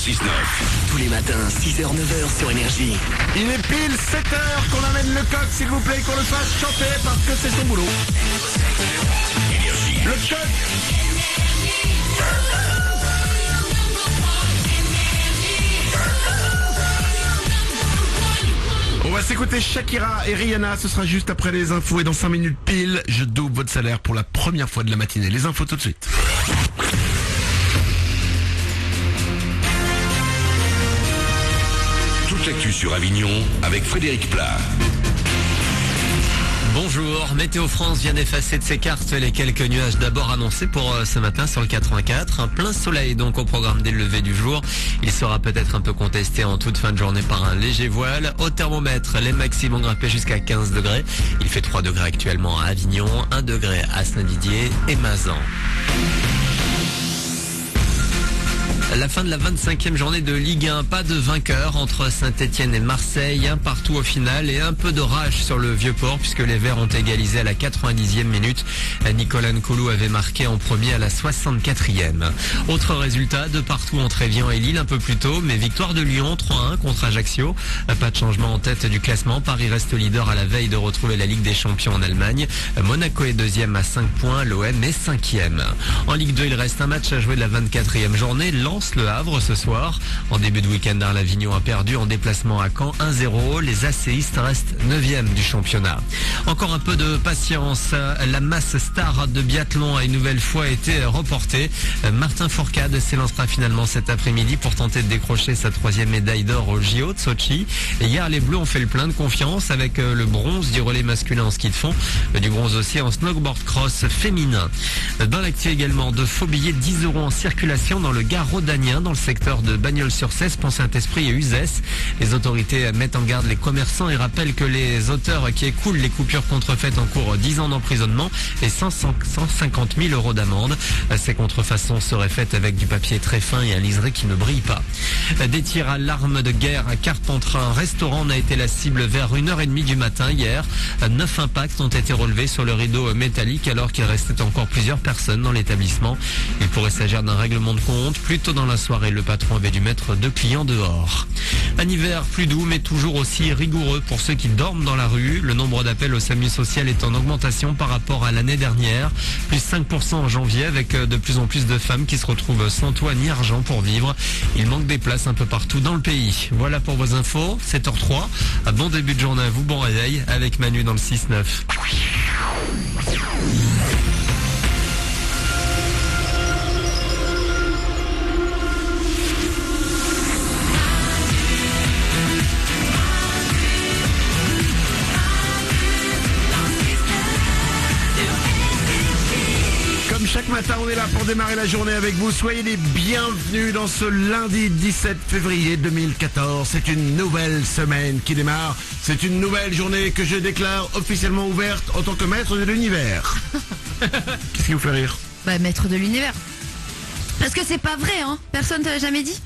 6-9. Tous les matins, 6h-9h sur Énergie. Il est pile 7h qu'on amène le coq, s'il vous plaît, qu'on le fasse chanter parce que c'est son boulot. Le coq. On va s'écouter Shakira et Rihanna, ce sera juste après les infos et dans 5 minutes pile, je double votre salaire pour la première fois de la matinée. Les infos tout de suite. Toute l'actu sur Avignon avec Frédéric Plat. Bonjour, Météo France vient d'effacer de ses cartes les quelques nuages d'abord annoncés pour ce matin sur le 84. Un plein soleil donc au programme dès le lever du jour. Il sera peut-être un peu contesté en toute fin de journée par un léger voile. Au thermomètre, les maxi vont grimper jusqu'à 15 degrés. Il fait 3 degrés actuellement à Avignon, 1 degré à Saint-Didier et Mazan. La fin de la 25e journée de Ligue 1, pas de vainqueur entre Saint-Etienne et Marseille, un partout au final et un peu d'orage sur le Vieux-Port puisque les Verts ont égalisé à la 90e minute. Nicolas Nkoulou avait marqué en premier à la 64e. Autre résultat, de partout entre Évian et Lille un peu plus tôt, mais victoire de Lyon 3-1 contre Ajaccio. Pas de changement en tête du classement, Paris reste leader à la veille de retrouver la Ligue des Champions en Allemagne. Monaco est deuxième à 5 points, l'OM est 5e. En Ligue 2, il reste un match à jouer de la 24e journée, Le Havre ce soir. En début de week-end, l'Avignon a perdu en déplacement à Caen 1-0. Les ACistes restent 9e du championnat. Encore un peu de patience. La masse star de biathlon a une nouvelle fois été reportée. Martin Fourcade s'élancera finalement cet après-midi pour tenter de décrocher sa 3e médaille d'or au JO de Sochi. Et hier, les Bleus ont fait le plein de confiance avec le bronze du relais masculin en ski de fond, du bronze aussi en snowboard cross féminin. Dans l'actu également, de faux billets 10 € en circulation dans le Gard rhodanien dans le secteur de Bagnols-sur-Cèze, Pont-Saint-Esprit et Uzès. Les autorités mettent en garde les commerçants et rappellent que les auteurs qui écoulent les coupures contrefaites encourent 10 ans d'emprisonnement et 150 000 € d'amende. Ces contrefaçons seraient faites avec du papier très fin et un liseré qui ne brille pas. Des tirs à l'arme de guerre à Carpentras. Un restaurant en a été la cible vers 1h30 du matin hier. 9 impacts ont été relevés sur le rideau métallique alors qu'il restait encore plusieurs personnes dans l'établissement. Il pourrait s'agir d'un règlement de compte. Plus tôt dans la soirée, le patron avait dû mettre 2 clients dehors. Un hiver plus doux mais toujours aussi rigoureux pour ceux qui dorment dans la rue. Le nombre d'appels au SAMU social est en augmentation par rapport à l'année dernière. Plus 5% en janvier avec de plus en plus de femmes qui se retrouvent sans toit ni argent pour vivre. Il manque des places un peu partout dans le pays. Voilà pour vos infos, 7h03. Bon début de journée à vous, bon réveil avec Manu dans le 6-9. Chaque matin, on est là pour démarrer la journée avec vous. Soyez les bienvenus dans ce lundi 17 février 2014. C'est une nouvelle semaine qui démarre. C'est une nouvelle journée que je déclare officiellement ouverte en tant que maître de l'univers. Qu'est-ce qui vous fait rire? Maître de l'univers. Parce que c'est pas vrai, hein. Personne te l'a jamais dit.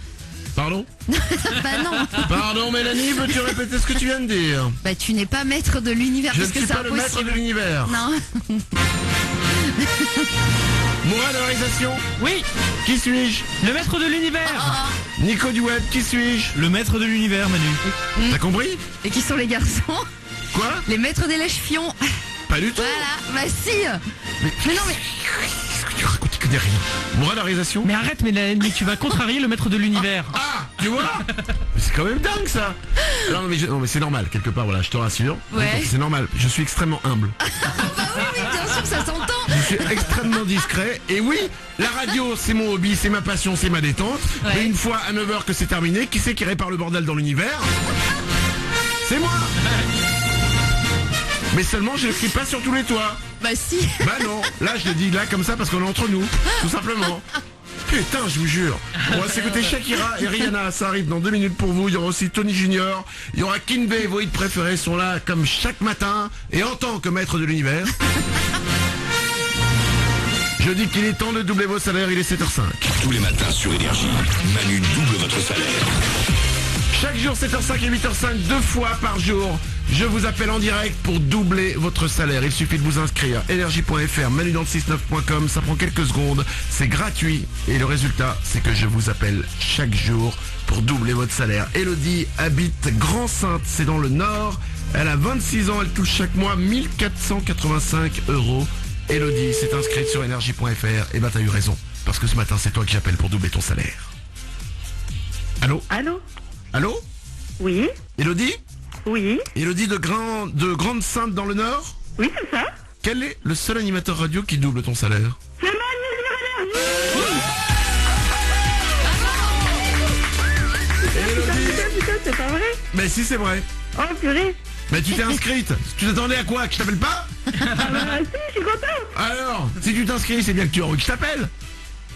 Pardon? Bah non. Pardon Mélanie, veux-tu répéter ce que tu viens de dire? Bah tu n'es pas maître de l'univers. Je parce ne que suis c'est pas le impossible. maître de l'univers. Non. Mourad de la réalisation? Oui, Qui suis-je? le maître de l'univers. Nico du web, qui suis-je? Le maître de l'univers, Manu. T'as compris? Et qui sont les garçons? Quoi? Les maîtres des lèche-fions. Pas du tout. Voilà. Bah si. Mais non mais. Qu'est-ce que tu racontes? Tu connais rien. Mourad de la réalisation? Mais arrête, mais tu vas contrarier le maître de l'univers. Ah, tu vois? Mais c'est quand même dingue ça. Non mais c'est normal quelque part, voilà, je te rassure. Ouais. C'est normal, je suis extrêmement humble. Bah oui, bien sûr, ça s'entend. Je suis extrêmement discret. Et oui, la radio c'est mon hobby, c'est ma passion, c'est ma détente. Ouais. Mais une fois à 9h que c'est terminé, qui c'est qui répare le bordel dans l'univers? C'est moi. Mais seulement je ne crie pas sur tous les toits. Bah si. Bah non, là je le dis là comme ça parce qu'on est entre nous, tout simplement. Putain, je vous jure. On va s'écouter Shakira et Rihanna, ça arrive dans 2 minutes pour vous. Il y aura aussi Tony Junior, il y aura Kinvey, vos hits préférés sont là comme chaque matin et en tant que maître de l'univers. Je dis qu'il est temps de doubler vos salaires, il est 7h05. Tous les matins sur Énergie, Manu double votre salaire. Chaque jour 7h05 et 8h05, 2 fois par jour. Je vous appelle en direct pour doubler votre salaire. Il suffit de vous inscrire. Énergie.fr, manudant69.com, ça prend quelques secondes. C'est gratuit. Et le résultat, c'est que je vous appelle chaque jour pour doubler votre salaire. Elodie habite Grand-Sainte, c'est dans le Nord. Elle a 26 ans, elle touche chaque mois 1485 €. Elodie s'est inscrite sur énergie.fr. Et bah t'as eu raison. Parce que ce matin, c'est toi que j'appelle pour doubler ton salaire. Allô? Allô? Allô? Oui? Elodie? Oui? Elodie de Grande-Sainte dans le Nord? Oui, c'est ça? Quel est le seul animateur radio qui double ton salaire? C'est Manu sur Énergie! Putain, c'est pas vrai? Mais si c'est vrai. Oh purée! Mais tu t'es inscrite. Tu t'attendais à quoi? Que je t'appelle pas? Ah bah si, je suis contente! Alors, si tu t'inscris, c'est bien que tu as envie que je t'appelle.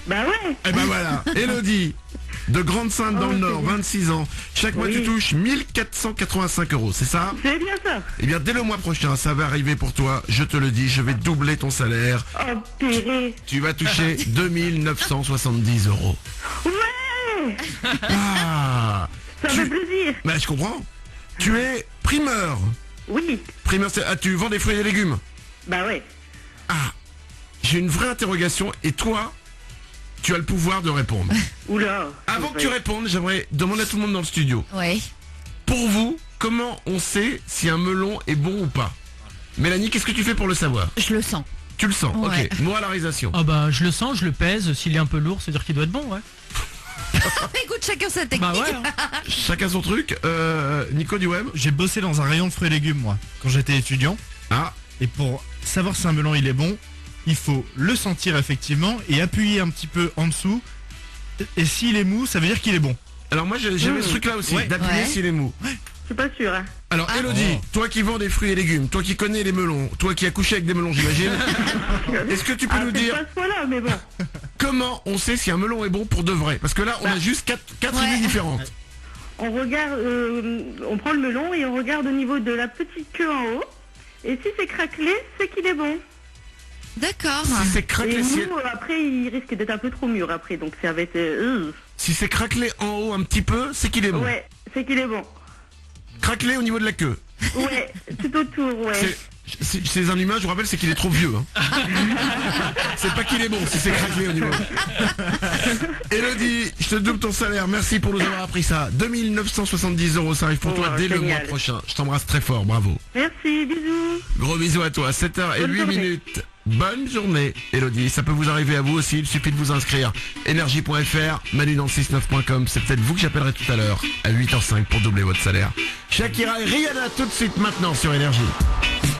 Bah ouais! Eh ben voilà, Elodie de Grande-Sainte dans le Nord, 26 ans. Chaque mois Oui. tu touches 1485 €, c'est ça? C'est bien ça! Eh bien dès le mois prochain, ça va arriver pour toi, je te le dis, je vais doubler ton salaire. Oh purée! Tu vas toucher 2970 €. Ouais! Ah, Ça me fait plaisir! bah je comprends. Tu es primeur. Oui! Primeur, tu vends des fruits et légumes. Bah ouais! Ah, j'ai une vraie interrogation et toi, tu as le pouvoir de répondre. Oula! Avant que tu répondes, j'aimerais demander à tout le monde dans le studio. Ouais. Pour vous, comment on sait si un melon est bon ou pas? Mélanie, qu'est-ce que tu fais pour le savoir? Je le sens. Tu le sens, Ouais. ok. Moralisation. Ah bah je le sens, je le pèse, s'il est un peu lourd, c'est-à-dire qu'il doit être bon, ouais. Écoute, chacun sa technique. Bah ouais. Chacun son truc. Nico du web. J'ai bossé dans un rayon de fruits et légumes, moi, quand j'étais étudiant. Ah, Et pour savoir si un melon il est bon, il faut le sentir effectivement et appuyer un petit peu en dessous. Et s'il est mou, ça veut dire qu'il est bon. alors moi j'avais ce truc là aussi, Ouais. d'appuyer Ouais. s'il est mou. Je suis pas sûre, hein? Alors Elodie, toi qui vends des fruits et légumes, toi qui connais les melons, toi qui as couché avec des melons j'imagine, est-ce que tu peux Ah, nous c'est dire pas ce point-là, mais bon! comment on sait si un melon est bon pour de vrai? Parce que là on a juste quatre Ouais. idées différentes. On regarde, on prend le melon et on regarde au niveau de la petite queue en haut. Et si c'est craquelé, c'est qu'il est bon. D'accord. Si c'est Et craquelé, mou, après, il risque d'être un peu trop mûr après, donc ça va être... si c'est craquelé en haut un petit peu, c'est qu'il est bon. Ouais, c'est qu'il est bon. Craquelé au niveau de la queue. Ouais, tout autour, ouais. C'est un humain, je vous rappelle, c'est qu'il est trop vieux. Hein. C'est pas qu'il est bon, si c'est craquelé au niveau. Elodie, je te double ton salaire. Merci pour nous avoir appris ça. 2970 €, ça arrive pour toi dès le mois génial. prochain. Je t'embrasse très fort, bravo. Merci, bisous. Gros bisous à toi. 7h08 Bonne journée. minutes. Bonne journée, Elodie. Ça peut vous arriver à vous aussi. Il suffit de vous inscrire. Énergie.fr, manudant69.com. C'est peut-être vous que j'appellerai tout à l'heure à 8h05 pour doubler votre salaire. Shakira et Rihanna tout de suite maintenant sur Énergie.